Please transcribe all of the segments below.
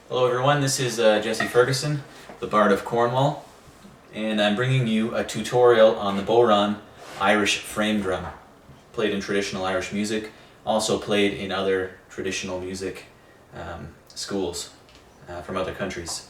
Hello everyone, this is Jesse Ferguson, the Bard of Cornwall, and I'm bringing you a tutorial on the Bodhran Irish frame drum, played in traditional Irish music, also played in other traditional music schools from other countries.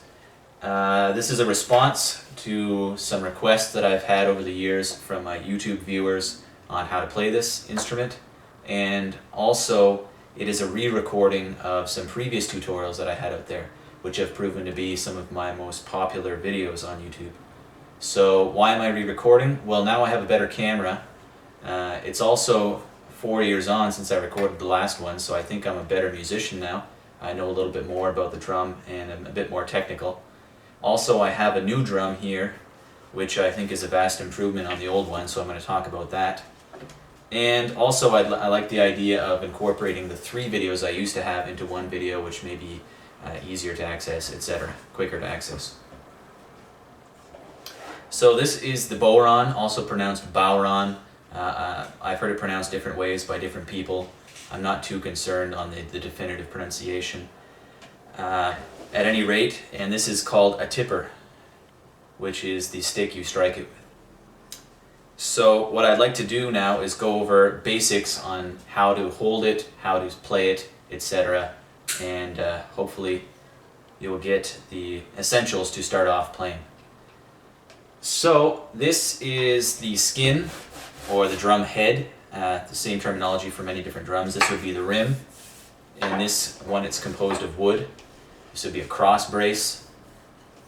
This is a response to some requests that I've had over the years from my YouTube viewers on how to play this instrument, and also it is a re-recording of some previous tutorials that I had out there, which have proven to be some of my most popular videos on YouTube. So why am I re-recording? Well, now I have a better camera. It's also 4 years on since I recorded the last one, so I think I'm a better musician now. I know a little bit more about the drum and I'm a bit more technical. Also, I have a new drum here, which I think is a vast improvement on the old one, so I'm going to talk about that. And also I like the idea of incorporating the 3 videos I used to have into one video, which may be easier to access, etc., quicker to access. So this is the Bodhran, also pronounced Bowron. I've heard it pronounced different ways by different people. I'm not too concerned on the definitive pronunciation. At any rate, and this is called a tipper, which is the stick you strike it with. So what I'd like to do now is go over basics on how to hold it, how to play it, etc. And hopefully you'll get the essentials to start off playing. So this is the skin, or the drum head, the same terminology for many different drums. This would be the rim. In this one it's composed of wood. This would be a cross brace,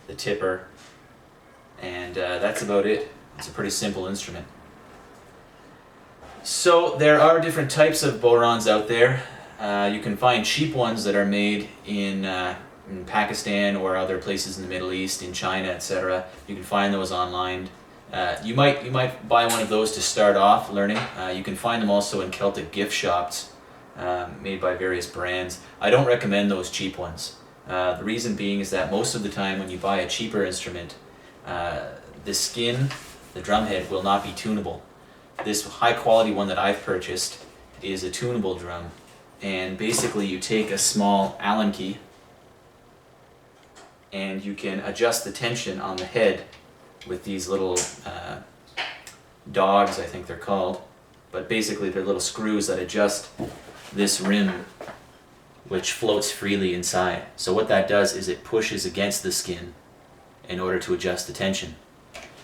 the tipper, and that's about it. It's a pretty simple instrument. So there are different types of Bodhrans out there. You can find cheap ones that are made in Pakistan or other places in the Middle East, in China, etc. You can find those online. You might buy one of those to start off learning. You can find them also in Celtic gift shops made by various brands. I don't recommend those cheap ones. The reason being is that most of the time when you buy a cheaper instrument, the skin, the drum head, will not be tunable. This high quality one that I've purchased is a tunable drum, and basically you take a small Allen key and you can adjust the tension on the head with these little dogs, I think they're called, but basically they're little screws that adjust this rim, which floats freely inside. So what that does is it pushes against the skin in order to adjust the tension.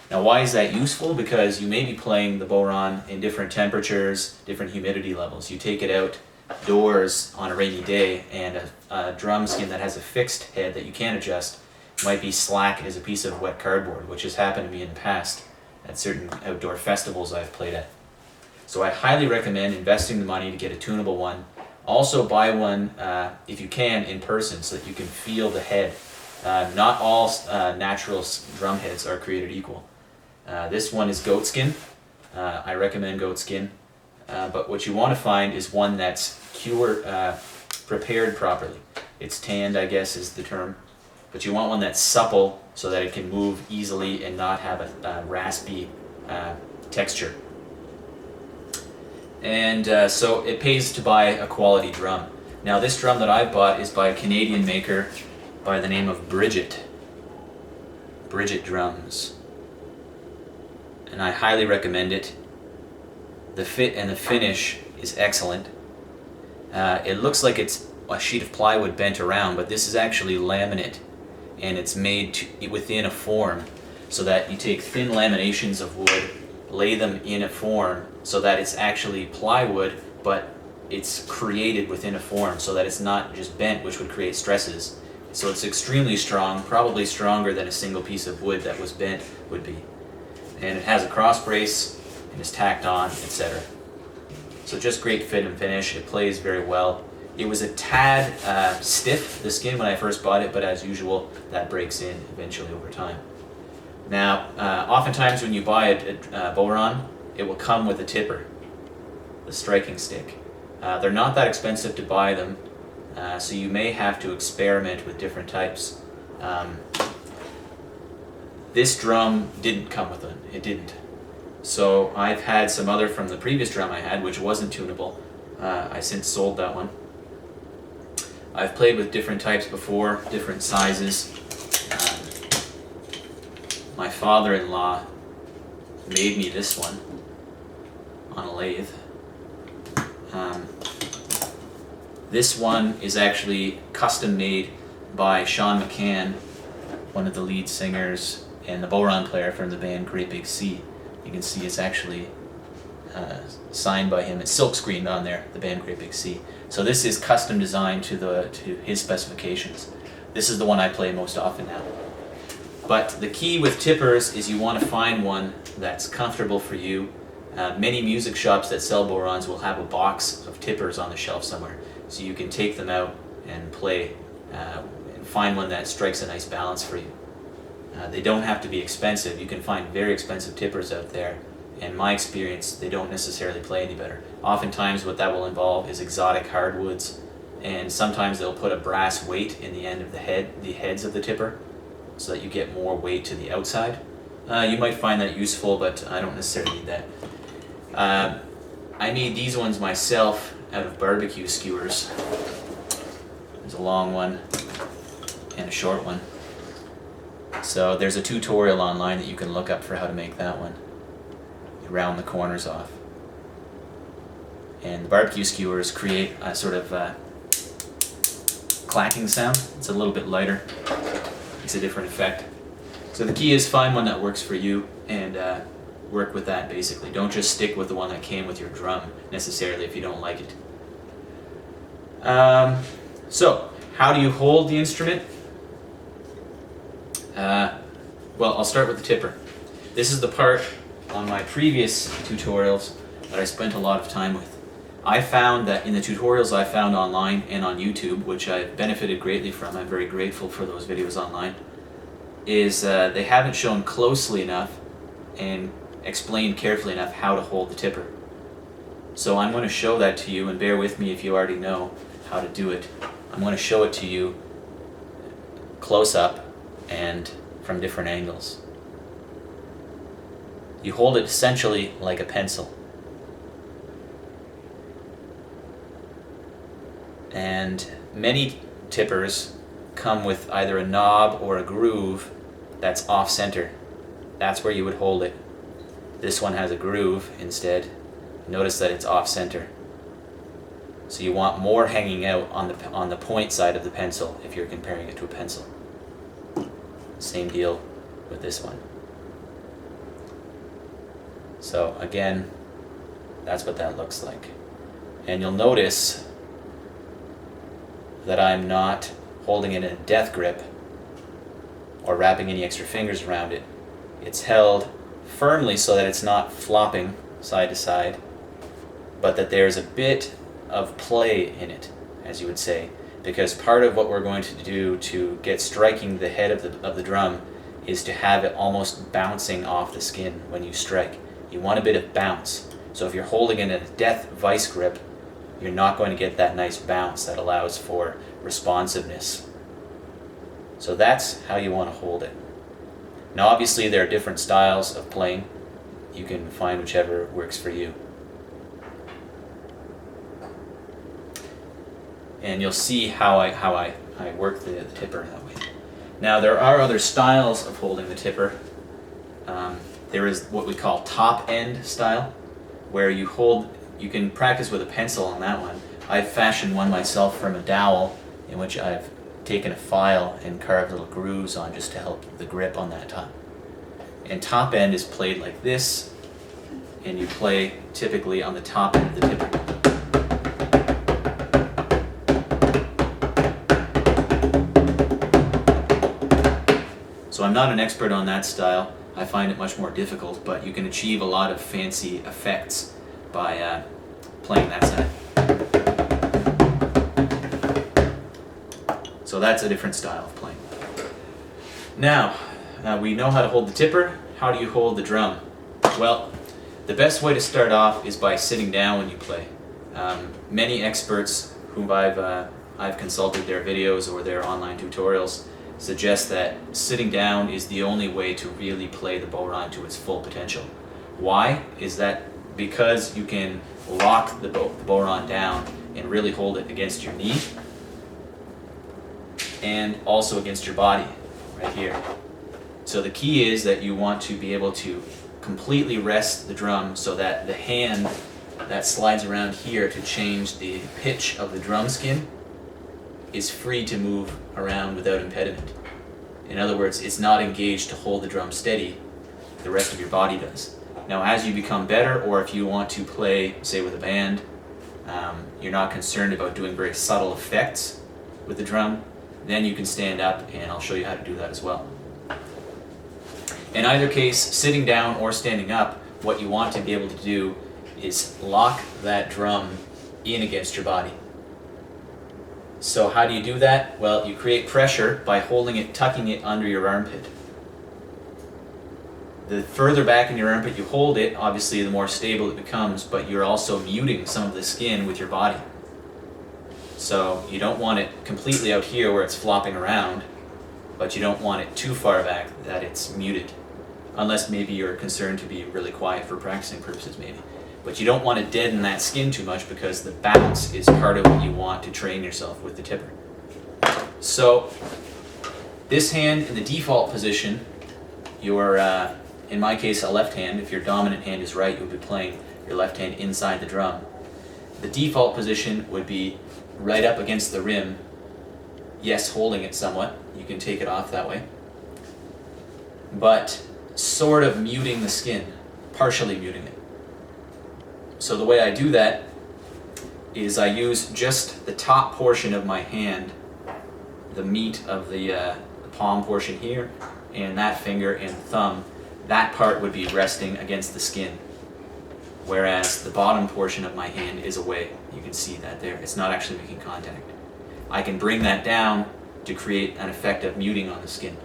Now why is that useful? Because you may be playing the Bodhran in different temperatures, different humidity levels. You take it outdoors on a rainy day and a drum skin that has a fixed head that you can't adjust might be slack as a piece of wet cardboard, which has happened to me in the past at certain outdoor festivals I've played at. So I highly recommend investing the money to get a tunable one. Also buy one, if you can, in person so that you can feel the head. Not all natural drum heads are created equal. This one is goat skin. I recommend goat skin. But what you want to find is one that's prepared properly. It's tanned, I guess is the term. But you want one that's supple so that it can move easily and not have a raspy texture. And so it pays to buy a quality drum. Now this drum that I've bought is by a Canadian maker by the name of Bridget Drums. And I highly recommend it. The fit and the finish is excellent. It looks like it's a sheet of plywood bent around, but this is actually laminate, and it's made within a form so that you take thin laminations of wood, lay them in a form so that it's actually plywood, but it's created within a form so that it's not just bent, which would create stresses. So it's extremely strong, probably stronger than a single piece of wood that was bent would be. And it has a cross brace and is tacked on, etc. So just great fit and finish. It plays very well. It was a tad stiff, the skin, when I first bought it, but as usual, that breaks in eventually over time. Now, oftentimes when you buy a Bodhran, it will come with a tipper, the striking stick. They're not that expensive to buy them, so you may have to experiment with different types. This drum didn't come with one, it didn't. So I've had some other from the previous drum I had, which wasn't tunable. I since sold that one. I've played with different types before, different sizes. My father-in-law made me this one on a lathe. This one is actually custom made by Sean McCann, one of the lead singers and the Bodhran player from the band Great Big Sea. You can see it's actually signed by him. It's silkscreened on there, the band Great Big Sea. So this is custom designed to his specifications. This is the one I play most often now. But the key with tippers is you want to find one that's comfortable for you. Many music shops that sell bodhrans will have a box of tippers on the shelf somewhere, so you can take them out and play and find one that strikes a nice balance for you. They don't have to be expensive. You can find very expensive tippers out there. In my experience, they don't necessarily play any better. Oftentimes what that will involve is exotic hardwoods, and sometimes they'll put a brass weight in the end of the heads of the tipper, so that you get more weight to the outside. You might find that useful, but I don't necessarily need that. I made these ones myself out of barbecue skewers. There's a long one and a short one. So there's a tutorial online that you can look up for how to make that one. You round the corners off. And the barbecue skewers create a sort of clacking sound. It's a little bit lighter. It's a different effect. So the key is find one that works for you and work with that basically. Don't just stick with the one that came with your drum necessarily if you don't like it. So how do you hold the instrument? Well, I'll start with the tipper. This is the part on my previous tutorials that I spent a lot of time with. I found that in the tutorials I found online and on YouTube, which I've benefited greatly from, I'm very grateful for those videos online, is they haven't shown closely enough and explained carefully enough how to hold the tipper. So I'm going to show that to you, and bear with me if you already know how to do it. I'm going to show it to you close up and from different angles. You hold it essentially like a pencil. And many tippers come with either a knob or a groove that's off center. That's where you would hold it. This one has a groove instead. Notice that it's off center. So you want more hanging out on the point side of the pencil if you're comparing it to a pencil. Same deal with this one. So again, that's what that looks like. And you'll notice that I'm not holding it in a death grip or wrapping any extra fingers around it. It's held firmly so that it's not flopping side to side, but that there's a bit of play in it, as you would say, because part of what we're going to do to get striking the head of the drum is to have it almost bouncing off the skin when you strike. You want a bit of bounce. So if you're holding it in a death vice grip, you're not going to get that nice bounce that allows for responsiveness. So that's how you want to hold it. Now obviously there are different styles of playing. You can find whichever works for you. And you'll see how I work the tipper that way. Now there are other styles of holding the tipper. There is what we call top end style, where you can practice with a pencil on that one. I've fashioned one myself from a dowel in which I've taken a file and carved little grooves on just to help the grip on that top. And top end is played like this, and you play typically on the top end of the tipper. So I'm not an expert on that style. I find it much more difficult, but you can achieve a lot of fancy effects by playing that side. So that's a different style of playing. Now we know how to hold the tipper. How do you hold the drum? Well, the best way to start off is by sitting down when you play. Many experts whom I've consulted their videos or their online tutorials suggest that sitting down is the only way to really play the bodhran to its full potential. Why? Is that because you can lock the bodhran down and really hold it against your knee, and also against your body, right here. So the key is that you want to be able to completely rest the drum so that the hand that slides around here to change the pitch of the drum skin is free to move around without impediment. In other words, it's not engaged to hold the drum steady, the rest of your body does. Now as you become better, or if you want to play, say with a band, you're not concerned about doing very subtle effects with the drum, then you can stand up and I'll show you how to do that as well. In either case, sitting down or standing up, what you want to be able to do is lock that drum in against your body. So how do you do that? Well, you create pressure by holding it, tucking it under your armpit. The further back in your armpit you hold it, obviously the more stable it becomes, but you're also muting some of the skin with your body. So you don't want it completely out here where it's flopping around, but you don't want it too far back that it's muted. Unless maybe you're concerned to be really quiet for practicing purposes maybe. But you don't want to deaden that skin too much because the bounce is part of what you want to train yourself with the tipper. So this hand in the default position, you're, in my case, a left hand. If your dominant hand is right, you'll be playing your left hand inside the drum. The default position would be right up against the rim. Yes, holding it somewhat. You can take it off that way. But sort of muting the skin, partially muting it. So the way I do that is I use just the top portion of my hand, the meat of the palm portion here, and that finger and thumb. That part would be resting against the skin, whereas the bottom portion of my hand is away. You can see that there. It's not actually making contact. I can bring that down to create an effect of muting on the skin.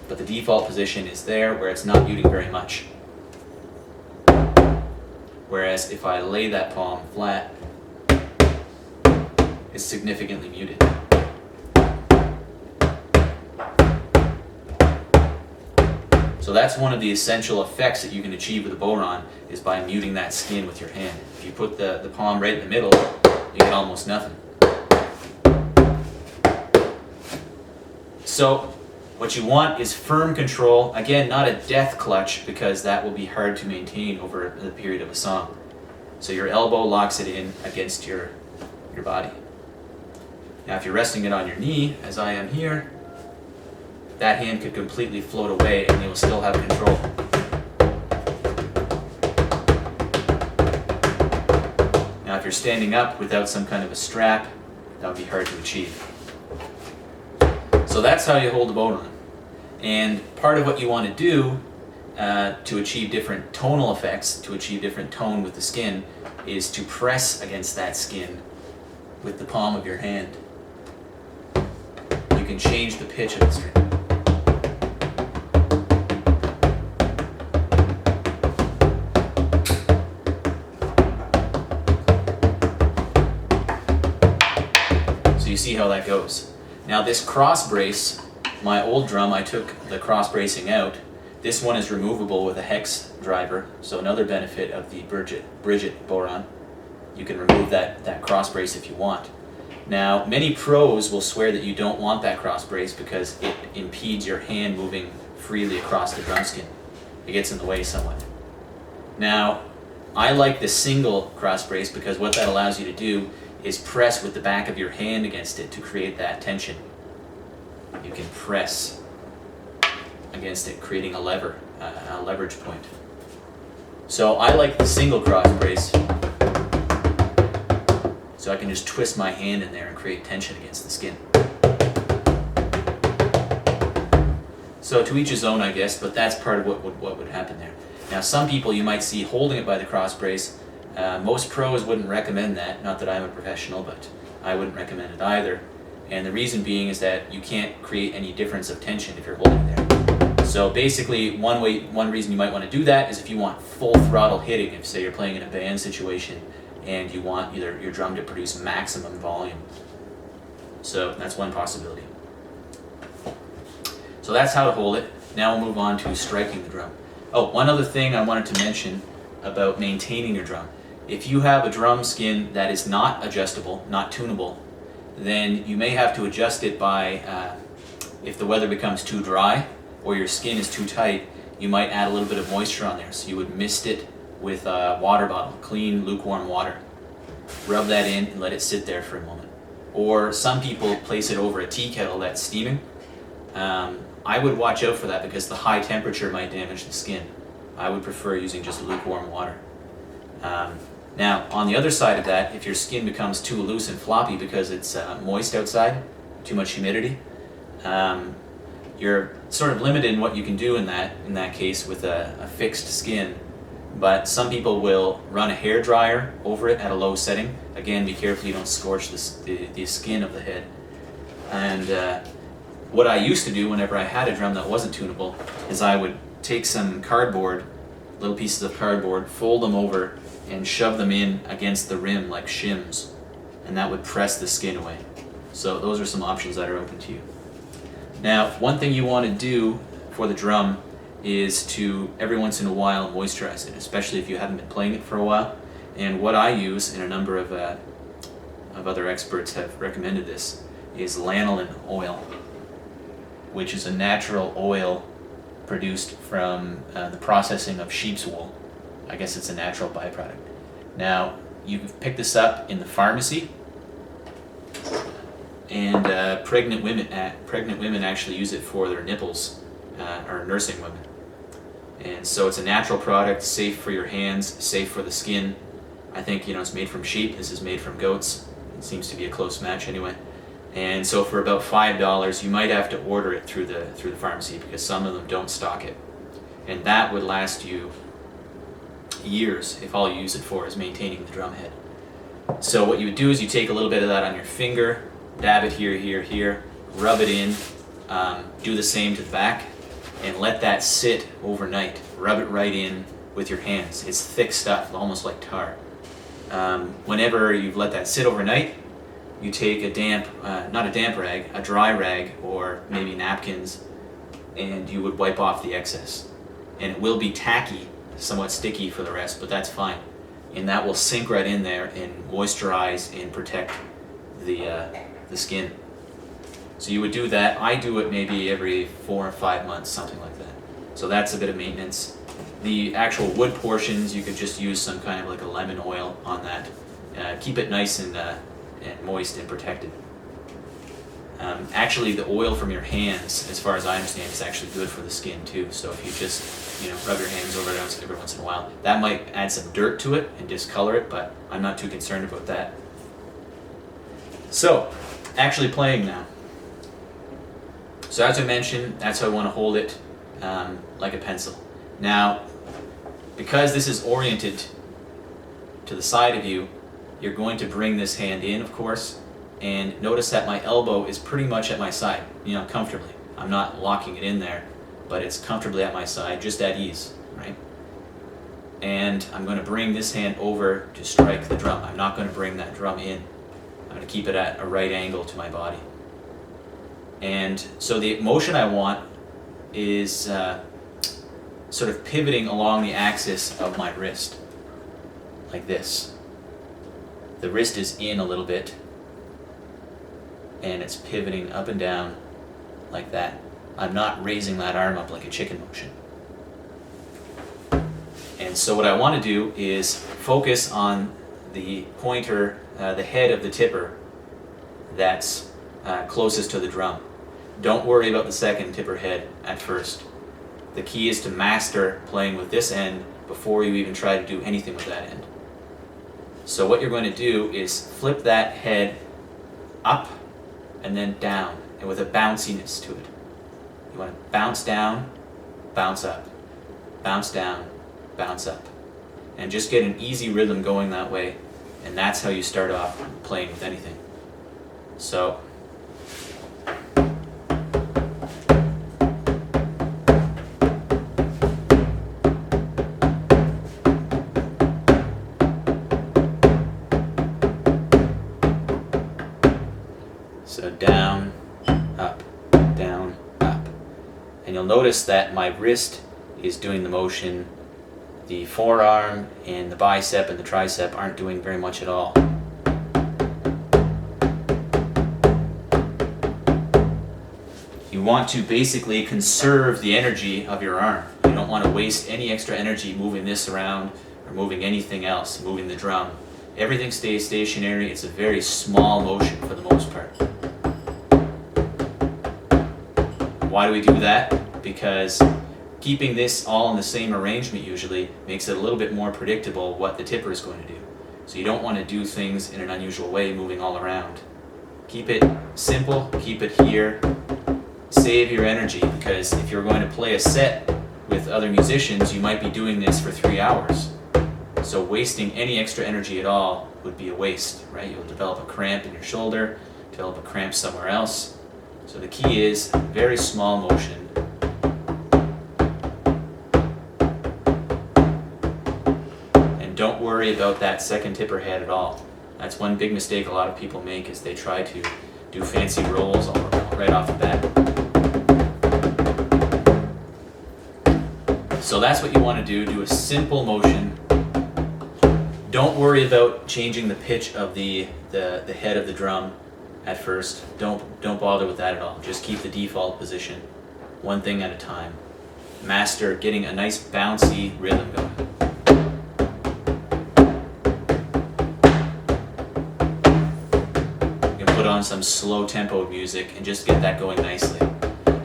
But the default position is there where it's not muting very much. Whereas if I lay that palm flat, it's significantly muted. So that's one of the essential effects that you can achieve with a Bodhran, is by muting that skin with your hand. If you put the palm right in the middle, you get almost nothing. So what you want is firm control. Again, not a death clutch, because that will be hard to maintain over the period of a song. So your elbow locks it in against your body. Now if you're resting it on your knee, as I am here, that hand could completely float away and you'll still have control. Now if you're standing up without some kind of a strap, that would be hard to achieve. So that's how you hold the Bodhran. And part of what you want to do to achieve different tonal effects, to achieve different tone with the skin, is to press against that skin with the palm of your hand. You can change the pitch of the string. So you see how that goes. Now this cross brace, my old drum, I took the cross bracing out. This one is removable with a hex driver, so another benefit of the Bridget Bodhran. You can remove that cross brace if you want. Now many pros will swear that you don't want that cross brace because it impedes your hand moving freely across the drum skin. It gets in the way somewhat. Now I like the single cross brace because what that allows you to do is press with the back of your hand against it to create that tension. You can press against it, creating a leverage point. So I like the single cross brace, so I can just twist my hand in there and create tension against the skin. So to each his own, I guess, but that's part of what would happen there. Now some people you might see holding it by the cross brace. Most pros wouldn't recommend that, not that I'm a professional, but I wouldn't recommend it either. And the reason being is that you can't create any difference of tension if you're holding there. So basically one reason you might want to do that is if you want full throttle hitting, if say you're playing in a band situation and you want your drum to produce maximum volume. So that's one possibility. So that's how to hold it. Now we'll move on to striking the drum. Oh, one other thing I wanted to mention about maintaining your drum. If you have a drum skin that is not adjustable, not tunable, then you may have to adjust it by, if the weather becomes too dry or your skin is too tight, you might add a little bit of moisture on there. So you would mist it with a water bottle, clean, lukewarm water. Rub that in and let it sit there for a moment. Or some people place it over a tea kettle that's steaming. I would watch out for that because the high temperature might damage the skin. I would prefer using just lukewarm water. Now, on the other side of that, if your skin becomes too loose and floppy because it's moist outside, too much humidity, you're sort of limited in what you can do in that case with a fixed skin. But some people will run a hair dryer over it at a low setting. Again, be careful you don't scorch the skin of the head. And what I used to do whenever I had a drum that wasn't tunable is I would take some cardboard, little pieces of cardboard, fold them over and shove them in against the rim like shims, and that would press the skin away. So those are some options that are open to you. Now, one thing you want to do for the drum is to every once in a while moisturize it, especially if you haven't been playing it for a while. And what I use, and a number of other experts have recommended this, is lanolin oil, which is a natural oil produced from the processing of sheep's wool. I guess it's a natural byproduct. Now, you can pick this up in the pharmacy, and pregnant women actually use it for their nipples, or nursing women. And so it's a natural product, safe for your hands, safe for the skin. I think it's made from sheep. This is made from goats. It seems to be a close match anyway. And so for about $5, you might have to order it through the pharmacy because some of them don't stock it. And that would last you years if all you use it for is maintaining the drum head. So what you would do is you take a little bit of that on your finger, dab it here, rub it in, do the same to the back, and let that sit overnight. Rub it right in with your hands. It's thick stuff, almost like tar. Whenever you've let that sit overnight, you take a dry rag, or maybe napkins, and you would wipe off the excess. And it will be tacky, somewhat sticky for the rest, but that's fine. And that will sink right in there and moisturize and protect the skin. So you would do that. I do it maybe every 4 or 5 months, something like that. So that's a bit of maintenance. The actual wood portions, you could just use some kind of like a lemon oil on that. Keep it nice and moist and protected. Actually, the oil from your hands, as far as I understand, is actually good for the skin too. So if you just rub your hands over it every once in a while, that might add some dirt to it and discolor it, but I'm not too concerned about that. So, actually playing now. So as I mentioned, that's how I want to hold it, like a pencil. Now, because this is oriented to the side of you, you're going to bring this hand in, of course, and notice that my elbow is pretty much at my side, comfortably. I'm not locking it in there, but it's comfortably at my side, just at ease, right? And I'm going to bring this hand over to strike the drum. I'm not going to bring that drum in. I'm going to keep it at a right angle to my body. And so the motion I want is sort of pivoting along the axis of my wrist, like this. The wrist is in a little bit, and it's pivoting up and down like that. I'm not raising that arm up like a chicken motion. And so what I want to do is focus on the pointer, the head of the tipper that's closest to the drum. Don't worry about the second tipper head at first. The key is to master playing with this end before you even try to do anything with that end. So what you're going to do is flip that head up and then down, and with a bounciness to it. You want to bounce down, bounce up, bounce down, bounce up. And just get an easy rhythm going that way, and that's how you start off playing with anything. So, down, up, down, up. And you'll notice that my wrist is doing the motion. The forearm and the bicep and the tricep aren't doing very much at all. You want to basically conserve the energy of your arm. You don't want to waste any extra energy moving this around or moving anything else, moving the drum. Everything stays stationary. It's a very small motion for the most part. Why do we do that? Because keeping this all in the same arrangement usually makes it a little bit more predictable what the tipper is going to do. So you don't want to do things in an unusual way, moving all around. Keep it simple, keep it here. Save your energy, because if you're going to play a set with other musicians, you might be doing this for 3 hours. So wasting any extra energy at all would be a waste, right? You'll develop a cramp in your shoulder, develop a cramp somewhere else. So the key is very small motion. And don't worry about that second tipper head at all. That's one big mistake a lot of people make, is they try to do fancy rolls right off the bat. So that's what you want to do a simple motion. Don't worry about changing the pitch of the head of the drum at first. Don't bother with that at all. Just keep the default position, one thing at a time. Master getting a nice bouncy rhythm going. You can put on some slow tempo music and just get that going nicely.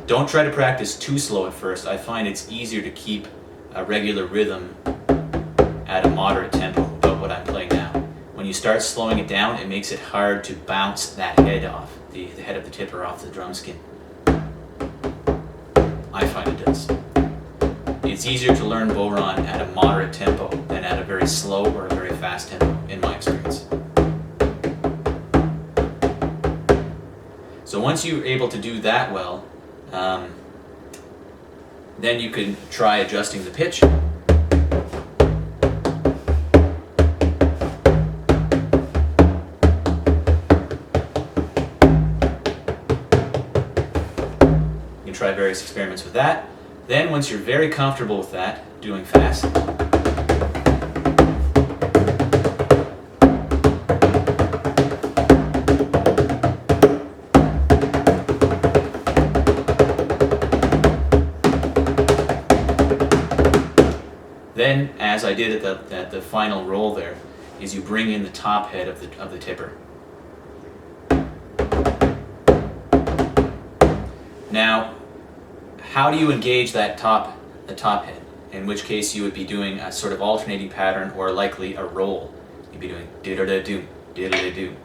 Don't try to practice too slow at first. I find it's easier to keep a regular rhythm at a moderate tempo, about what I'm playing now. When you start slowing it down, it makes it hard to bounce that head off, the head of the tipper off the drum skin. I find it does. It's easier to learn Bodhran at a moderate tempo than at a very slow or a very fast tempo, in my experience. So once you're able to do that well, then you can try adjusting the pitch. You can try various experiments with that. Then once you're very comfortable with that, doing fast, then, as I did at the final roll there, is you bring in the top head of the tipper. Now, how do you engage the top head? In which case you would be doing a sort of alternating pattern, or likely a roll. You'd be doing diddle-da-doo, diddle-da-doo.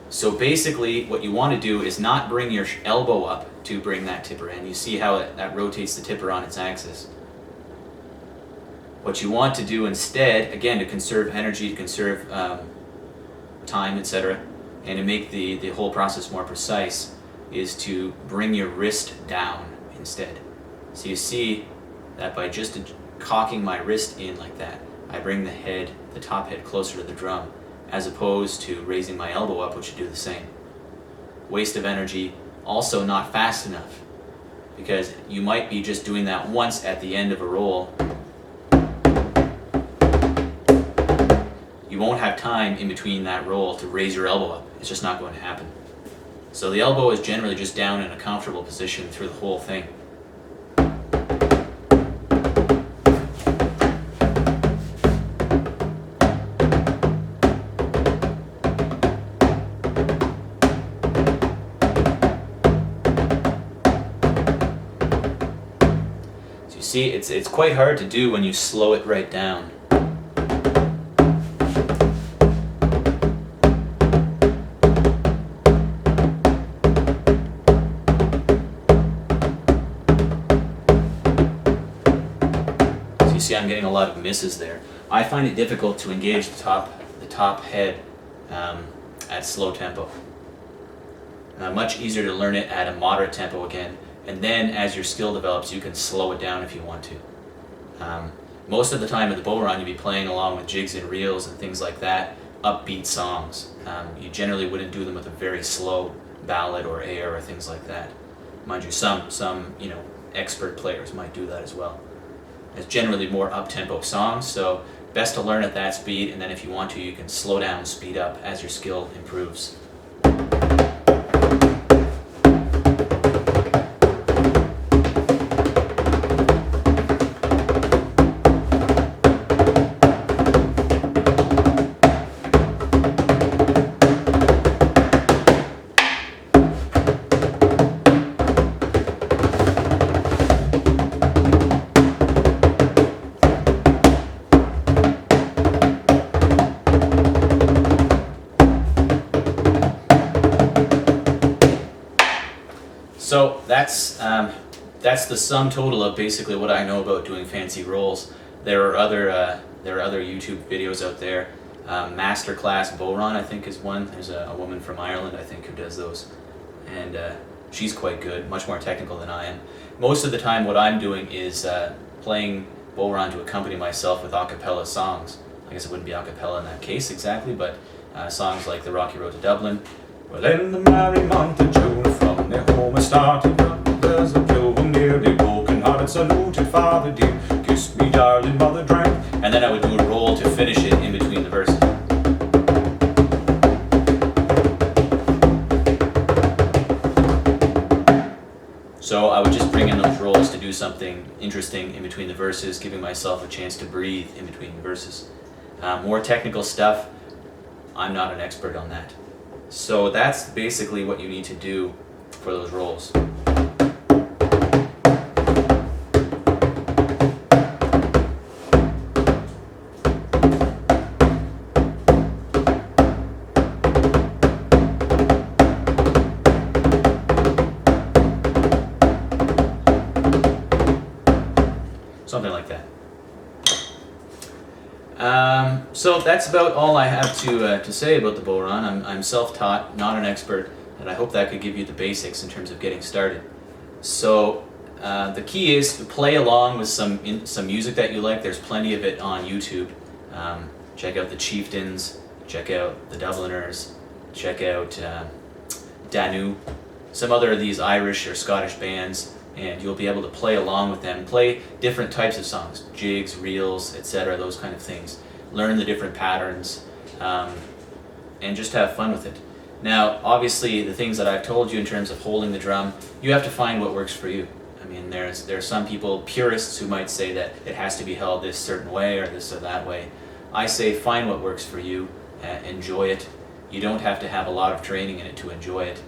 So basically what you want to do is not bring your elbow up to bring that tipper in. You see how that rotates the tipper on its axis. What you want to do instead, again, to conserve energy, to conserve time, etc., and to make the whole process more precise, is to bring your wrist down instead. So you see that by just cocking my wrist in like that, I bring the top head closer to the drum, as opposed to raising my elbow up, which would do the same. Waste of energy, also not fast enough, because you might be just doing that once at the end of a roll. You won't have time in between that roll to raise your elbow up. It's just not going to happen. So the elbow is generally just down in a comfortable position through the whole thing. So you see, it's quite hard to do when you slow it right down. See, I'm getting a lot of misses there. I find it difficult to engage the top head at slow tempo. Much easier to learn it at a moderate tempo again, and then as your skill develops, you can slow it down if you want to. Most of the time at the Bodhran, you'll be playing along with jigs and reels and things like that, upbeat songs. You generally wouldn't do them with a very slow ballad or air or things like that. Mind you, some expert players might do that as well. It's generally more up-tempo songs, so best to learn at that speed, and then if you want to, you can slow down and speed up as your skill improves. So that's the sum total of basically what I know about doing fancy rolls. There are other YouTube videos out there. Masterclass Bodhran, I think, is one. There's a woman from Ireland, I think, who does those, and she's quite good, much more technical than I am. Most of the time, what I'm doing is playing Bodhran to accompany myself with a cappella songs. I guess it wouldn't be a cappella in that case exactly, but songs like The Rocky Road to Dublin. Well, in the merry month of June, from their home I started up. There's a pilgrim nearly broken-hearted, saluted father dear, kissed me darling mother drank, and then I would do a roll to finish it in between the verses. So I would just bring in those rolls to do something interesting in between the verses, giving myself a chance to breathe in between the verses. More technical stuff, I'm not an expert on that. So that's basically what you need to do for those rolls. Something like that. So that's about all I have to say about the Bodhran. I'm self-taught, not an expert, and I hope that could give you the basics in terms of getting started. So the key is to play along with some music that you like. There's plenty of it on YouTube. Check out the Chieftains, check out the Dubliners, check out Danu, some other of these Irish or Scottish bands, and you'll be able to play along with them, play different types of songs, jigs, reels, etc., those kind of things. Learn the different patterns, and just have fun with it. Now, obviously, the things that I've told you in terms of holding the drum, you have to find what works for you. I mean, there are some people, purists, who might say that it has to be held this certain way or this or that way. I say find what works for you, enjoy it. You don't have to have a lot of training in it to enjoy it.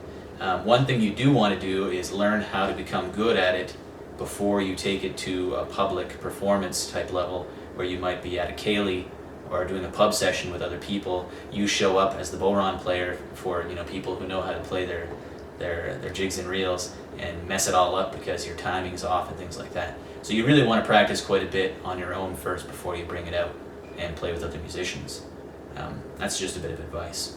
One thing you do want to do is learn how to become good at it before you take it to a public performance type level, where you might be at a ceilidh or doing a pub session with other people. You show up as the Bodhran player for people who know how to play their jigs and reels and mess it all up because your timing's off and things like that. So you really want to practice quite a bit on your own first before you bring it out and play with other musicians. That's just a bit of advice.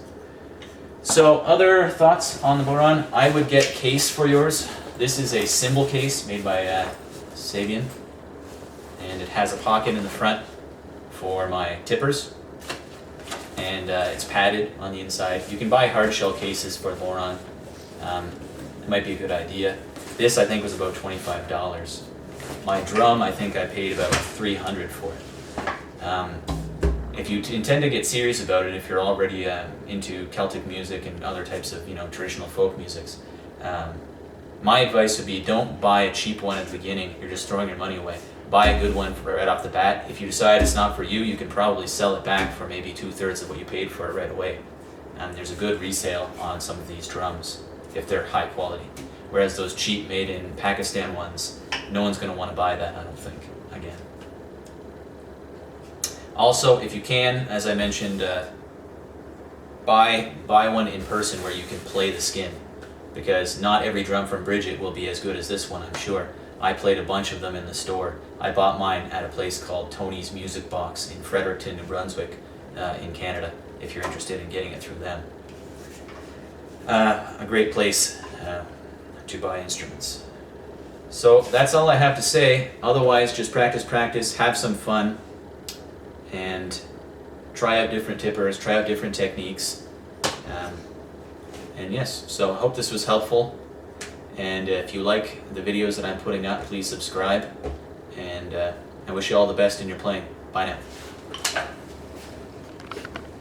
So other thoughts on the Bodhran? I would get a case for yours. This is a cymbal case made by Sabian, and it has a pocket in the front for my tippers, and it's padded on the inside. You can buy hard shell cases for the Bodhran. It might be a good idea. This I think was about $25. My drum I think I paid about $300 for it. If you intend to get serious about it, if you're already into Celtic music and other types of traditional folk musics, my advice would be don't buy a cheap one at the beginning. You're just throwing your money away. Buy a good one right off the bat. If you decide it's not for you, you can probably sell it back for maybe 2/3 of what you paid for it right away. There's a good resale on some of these drums if they're high quality. Whereas those cheap made in Pakistan ones, no one's going to want to buy that, I don't think, again. Also, if you can, as I mentioned, buy one in person where you can play the skin, because not every drum from Bridget will be as good as this one, I'm sure. I played a bunch of them in the store. I bought mine at a place called Tony's Music Box in Fredericton, New Brunswick, in Canada, if you're interested in getting it through them. A great place to buy instruments. So that's all I have to say. Otherwise, just practice, have some fun, and try out different tippers, try out different techniques. And yes, so I hope this was helpful. And if you like the videos that I'm putting up, please subscribe. And I wish you all the best in your playing. Bye now.